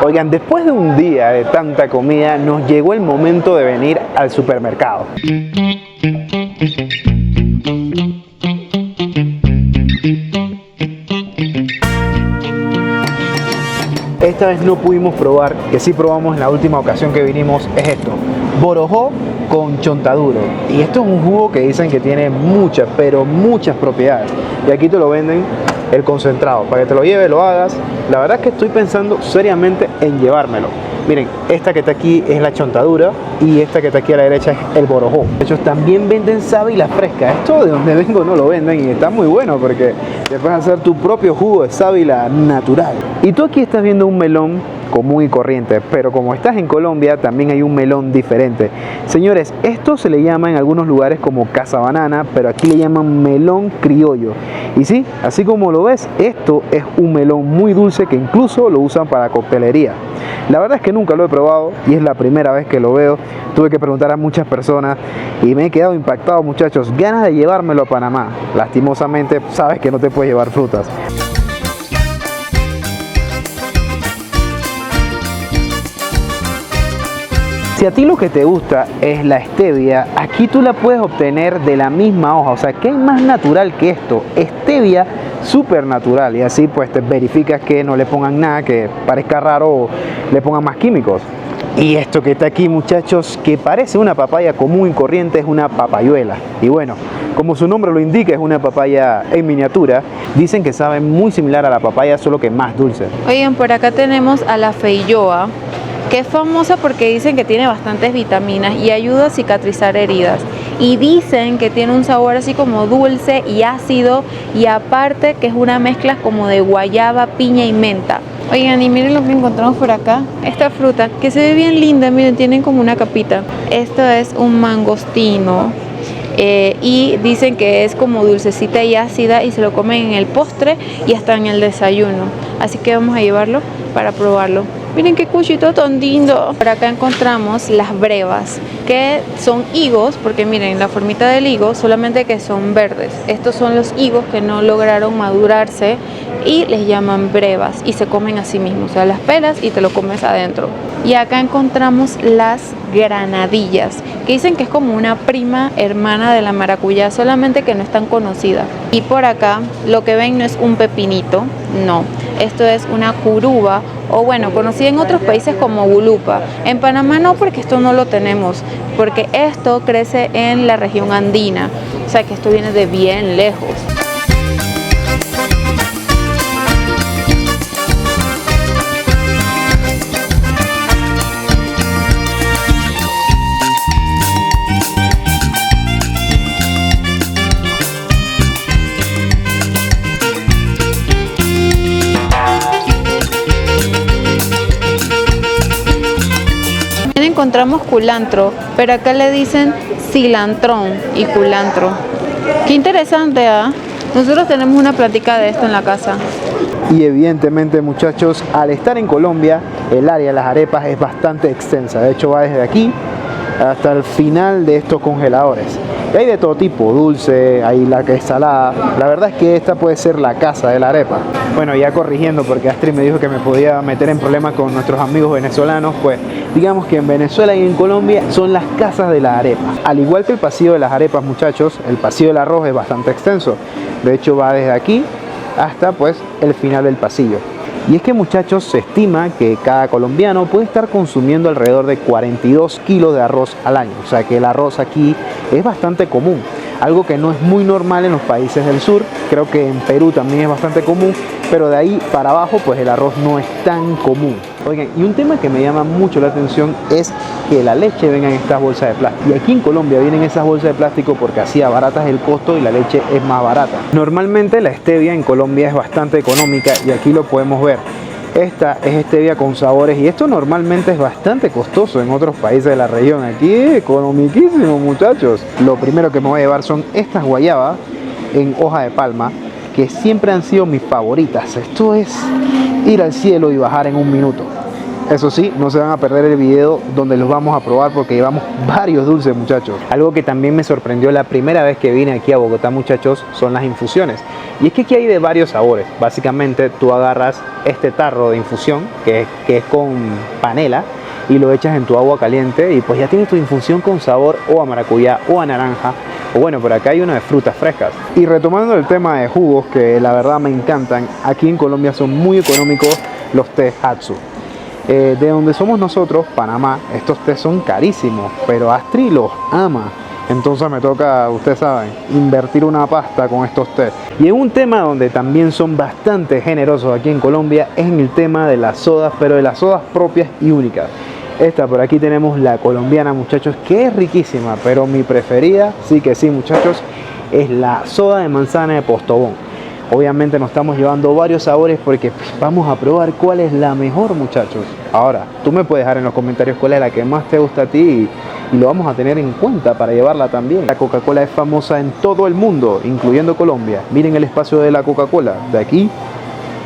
Oigan, después de un día de tanta comida, nos llegó el momento de venir al supermercado. Esta vez no pudimos probar, que sí probamos en la última ocasión que vinimos, es esto: borojó con chontaduro. Y esto es un jugo que dicen que tiene muchas, pero muchas propiedades. Y aquí te lo venden el concentrado, para que te lo lleves, lo hagas. La verdad es que estoy pensando seriamente en llevármelo. Miren, esta que está aquí es la chontadura y esta que está aquí a la derecha es el borojó. Ellos también venden sábila fresca. Esto de donde vengo no lo venden y está muy bueno porque te puedes hacer tu propio jugo de sábila natural. Y tú aquí estás viendo un melón común y corriente, pero como estás en Colombia también hay un melón diferente. Señores, esto se le llama en algunos lugares como casa banana, pero aquí le llaman melón criollo. Y sí, así como lo ves, esto es un melón muy dulce que incluso lo usan para coctelería. La verdad es que nunca lo he probado y es la primera vez que lo veo. Tuve que preguntar a muchas personas y me he quedado impactado, muchachos. Ganas de llevármelo a Panamá. Lastimosamente sabes que no te puedes llevar frutas. Si a ti lo que te gusta es la stevia, aquí tú la puedes obtener de la misma hoja. O sea, ¿qué es más natural que esto? Stevia súper natural, y así pues te verificas que no le pongan nada que parezca raro o le pongan más químicos. Y esto que está aquí, muchachos, que parece una papaya común y corriente, es una papayuela. Y bueno, como su nombre lo indica, es una papaya en miniatura. Dicen que sabe muy similar a la papaya, solo que más dulce. Oigan, por acá tenemos a la feijoa, que es famosa porque dicen que tiene bastantes vitaminas y ayuda a cicatrizar heridas. Y dicen que tiene un sabor así como dulce y ácido, y aparte que es una mezcla como de guayaba, piña y menta. Oigan, y miren lo que encontramos por acá, esta fruta que se ve bien linda, miren, tienen como una capita. Esto es un mangostino. Y dicen que es como dulcecita y ácida y se lo comen en el postre y hasta en el desayuno. Así que vamos a llevarlo para probarlo. Miren qué cuchito tan lindo. Por acá encontramos las brevas, que son higos, porque miren la formita del higo, solamente que son verdes. Estos son los higos que no lograron madurarse y les llaman brevas y se comen así mismo. O sea, las pelas y te lo comes adentro. Y acá encontramos las granadillas, que dicen que es como una prima hermana de la maracuyá, solamente que no es tan conocida. Y por acá lo que ven no es un pepinito, no, esto es una curuba, o bueno, conocida en otros países como gulupa. En Panamá no, porque esto no lo tenemos, porque esto crece en la región andina, o sea que esto viene de bien lejos. Encontramos culantro, pero acá le dicen cilantrón y culantro. Qué interesante, ¿ah? Nosotros tenemos una plática de esto en la casa. Y evidentemente, muchachos, al estar en Colombia, el área de las arepas es bastante extensa. De hecho, va desde aquí hasta el final de estos congeladores. Y hay de todo tipo, dulce, hay la que es salada. La verdad es que esta puede ser la casa de la arepa. Bueno, ya corrigiendo, porque Astrid me dijo que me podía meter en problemas con nuestros amigos venezolanos, pues digamos que en Venezuela y en Colombia son las casas de la arepa. Al igual que el pasillo de las arepas, muchachos, el pasillo del arroz es bastante extenso. De hecho, va desde aquí hasta pues el final del pasillo. Y es que, muchachos, se estima que cada colombiano puede estar consumiendo alrededor de 42 kilos de arroz al año. O sea que el arroz aquí es bastante común, algo que no es muy normal en los países del sur. Creo que en Perú también es bastante común, pero de ahí para abajo pues el arroz no es tan común. Oigan, y un tema que me llama mucho la atención es que la leche venga en estas bolsas de plástico. Y aquí en Colombia vienen esas bolsas de plástico porque así abaratas el costo y la leche es más barata. Normalmente la stevia en Colombia es bastante económica y aquí lo podemos ver. Esta es stevia con sabores y esto normalmente es bastante costoso en otros países de la región. Aquí es economiquísimo, muchachos. Lo primero que me voy a llevar son estas guayabas en hoja de palma, que siempre han sido mis favoritas. Esto es ir al cielo y bajar en un minuto. Eso sí, no se van a perder el video donde los vamos a probar porque llevamos varios dulces, muchachos. Algo que también me sorprendió la primera vez que vine aquí a Bogotá, muchachos, son las infusiones. Y es que aquí hay de varios sabores. Básicamente tú agarras este tarro de infusión que es con panela y lo echas en tu agua caliente y pues ya tienes tu infusión con sabor o a maracuyá o a naranja. O bueno, por acá hay uno de frutas frescas. Y retomando el tema de jugos, que la verdad me encantan, aquí en Colombia son muy económicos los té Hatsu. De donde somos nosotros, Panamá, estos tés son carísimos, pero Astrid los ama. Entonces me toca, ustedes saben, invertir una pasta con estos tés. Y en un tema donde también son bastante generosos aquí en Colombia es en el tema de las sodas, pero de las sodas propias y únicas. Esta por aquí tenemos la colombiana, muchachos, que es riquísima, pero mi preferida, sí que sí, muchachos, es la soda de manzana de Postobón. Obviamente nos estamos llevando varios sabores porque vamos a probar cuál es la mejor, muchachos. Ahora, tú me puedes dejar en los comentarios cuál es la que más te gusta a ti y lo vamos a tener en cuenta para llevarla también. La Coca-Cola es famosa en todo el mundo, incluyendo Colombia. Miren el espacio de la Coca-Cola, de aquí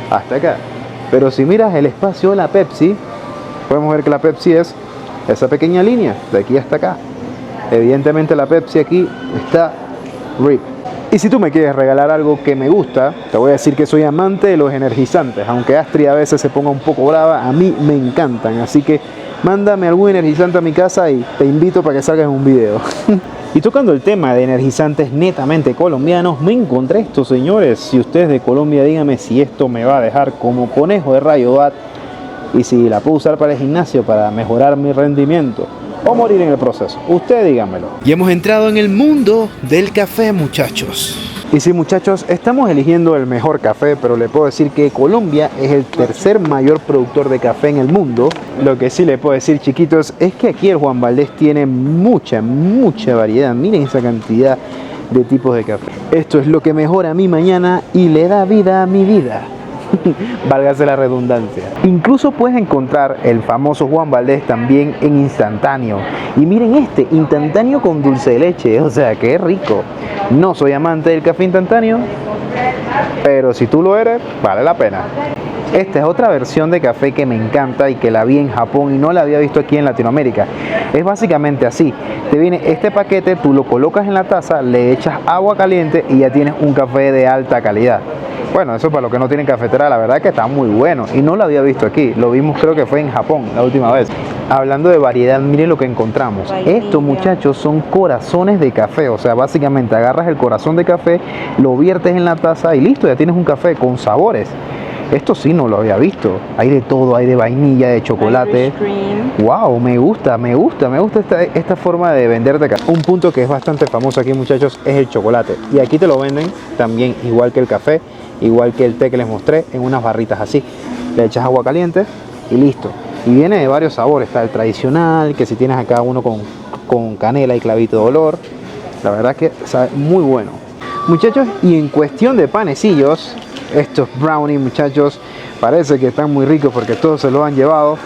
hasta acá. Pero si miras el espacio de la Pepsi, podemos ver que la Pepsi es esa pequeña línea, de aquí hasta acá. Evidentemente la Pepsi aquí está RIP. Y si tú me quieres regalar algo que me gusta, te voy a decir que soy amante de los energizantes. Aunque Astrid a veces se ponga un poco brava, a mí me encantan. Así que mándame algún energizante a mi casa y te invito para que salgas en un video. Y tocando el tema de energizantes netamente colombianos, me encontré esto, señores. Si ustedes de Colombia, díganme si esto me va a dejar como conejo de Rayo Bat y si la puedo usar para el gimnasio para mejorar mi rendimiento o morir en el proceso. Usted dígamelo. Y hemos entrado en el mundo del café, muchachos. Y sí, muchachos, estamos eligiendo el mejor café, pero le puedo decir que Colombia es el tercer mayor productor de café en el mundo. Lo que sí le puedo decir, chiquitos, es que aquí el Juan Valdez tiene mucha variedad. Miren esa cantidad de tipos de café. Esto es lo que mejora mi mañana y le da vida a mi vida. Válgase la redundancia. Incluso puedes encontrar el famoso Juan Valdez también en instantáneo. Y miren este, instantáneo con dulce de leche. O sea, qué rico. No soy amante del café instantáneo, pero si tú lo eres, vale la pena. Esta es otra versión de café que me encanta y que la vi en Japón y no la había visto aquí en Latinoamérica. Es básicamente así. Te viene este paquete, tú lo colocas en la taza, le echas agua caliente y ya tienes un café de alta calidad. Bueno, eso para los que no tienen cafetera, la verdad que está muy bueno y no lo había visto aquí. Lo vimos, creo que fue en Japón la última vez. Hablando de variedad, miren lo que encontramos. Estos, muchachos, son corazones de café. O sea, básicamente agarras el corazón de café, lo viertes en la taza y listo, ya tienes un café con sabores. Esto sí no lo había visto. Hay de todo, hay de vainilla, de chocolate. Wow, me gusta esta forma de venderte acá. Un punto que es bastante famoso aquí, muchachos, es el chocolate. Y aquí te lo venden también igual que el café, igual que el té que les mostré, en unas barritas así. Le echas agua caliente y listo. Y viene de varios sabores. Está el tradicional, que si tienes acá uno con canela y clavito de olor. La verdad que sabe muy bueno. Muchachos, y en cuestión de panecillos, estos brownies, muchachos, parece que están muy ricos porque todos se lo han llevado.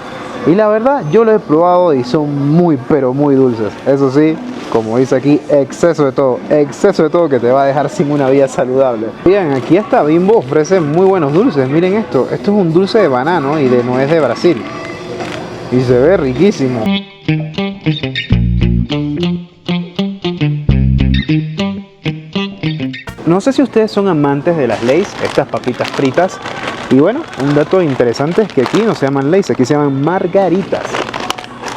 Y la verdad, yo los he probado y son muy, pero muy dulces. Eso sí, como dice aquí, exceso de todo que te va a dejar sin una vida saludable. Bien, aquí hasta Bimbo ofrece muy buenos dulces. Miren esto es un dulce de banano y de nuez de Brasil. Y se ve riquísimo. No sé si ustedes son amantes de las Lay's, estas papitas fritas. Y bueno, un dato interesante es que aquí no se llaman Lay's, aquí se llaman margaritas.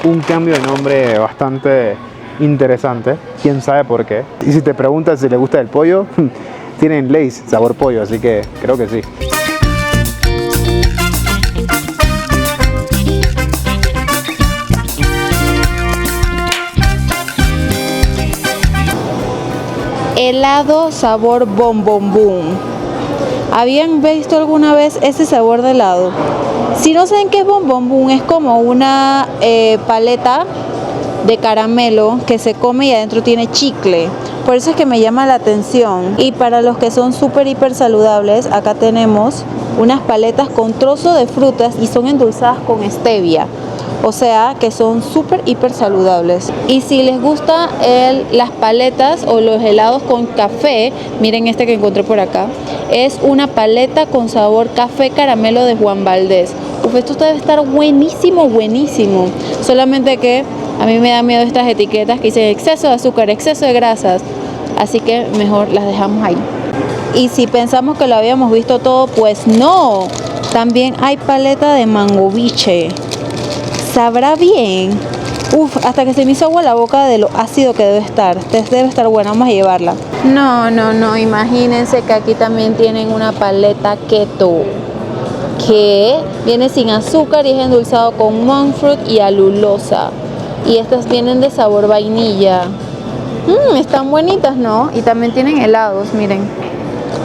Un cambio de nombre bastante interesante, quién sabe por qué. Y si te preguntas si le gusta el pollo, tienen Lay's sabor pollo, así que creo que sí. Helado sabor bombombum. ¿Habían visto alguna vez ese sabor de helado? Si no saben qué es bombombum, es como una paleta de caramelo que se come y adentro tiene chicle. Por eso es que me llama la atención. Y para los que son súper hiper saludables, acá tenemos unas paletas con trozo de frutas y son endulzadas con stevia. O sea que son súper hiper saludables. Y si les gusta las paletas o los helados con café, miren este que encontré por acá. Es una paleta con sabor café caramelo de Juan Valdez. Uf, esto debe estar buenísimo, buenísimo. Solamente que a mí me da miedo estas etiquetas que dicen exceso de azúcar, exceso de grasas. Así que mejor las dejamos ahí. Y si pensamos que lo habíamos visto todo, pues no. También hay paleta de mango biche. ¿Sabrá bien? Uf, hasta que se me hizo agua la boca de lo ácido que debe estar. Debe estar buena, vamos a llevarla. No, imagínense que aquí también tienen una paleta keto. Que viene sin azúcar y es endulzado con monk fruit y alulosa. Y estas vienen de sabor vainilla. Están bonitas, ¿no? Y también tienen helados, miren.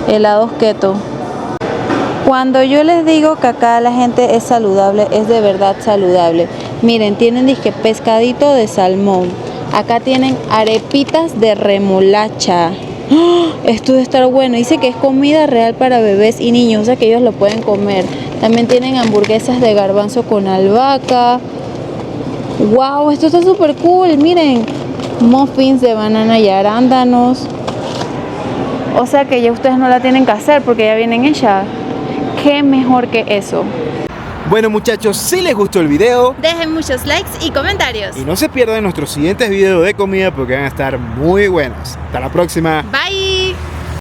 Helados keto. Cuando yo les digo que acá la gente es saludable, es de verdad saludable. Miren, tienen disque pescadito de salmón. Acá tienen arepitas de remolacha. ¡Oh! Esto debe estar bueno. Dice que es comida real para bebés y niños, o sea que ellos lo pueden comer. También tienen hamburguesas de garbanzo con albahaca. ¡Wow! Esto está súper cool. Miren, muffins de banana y arándanos. O sea que ya ustedes no la tienen que hacer porque ya vienen hechas. ¿Qué mejor que eso? Bueno muchachos, si les gustó el video, Dejen muchos likes y comentarios. y no se pierdan nuestros siguientes videos de comida porque van a estar muy buenos. Hasta la próxima. Bye.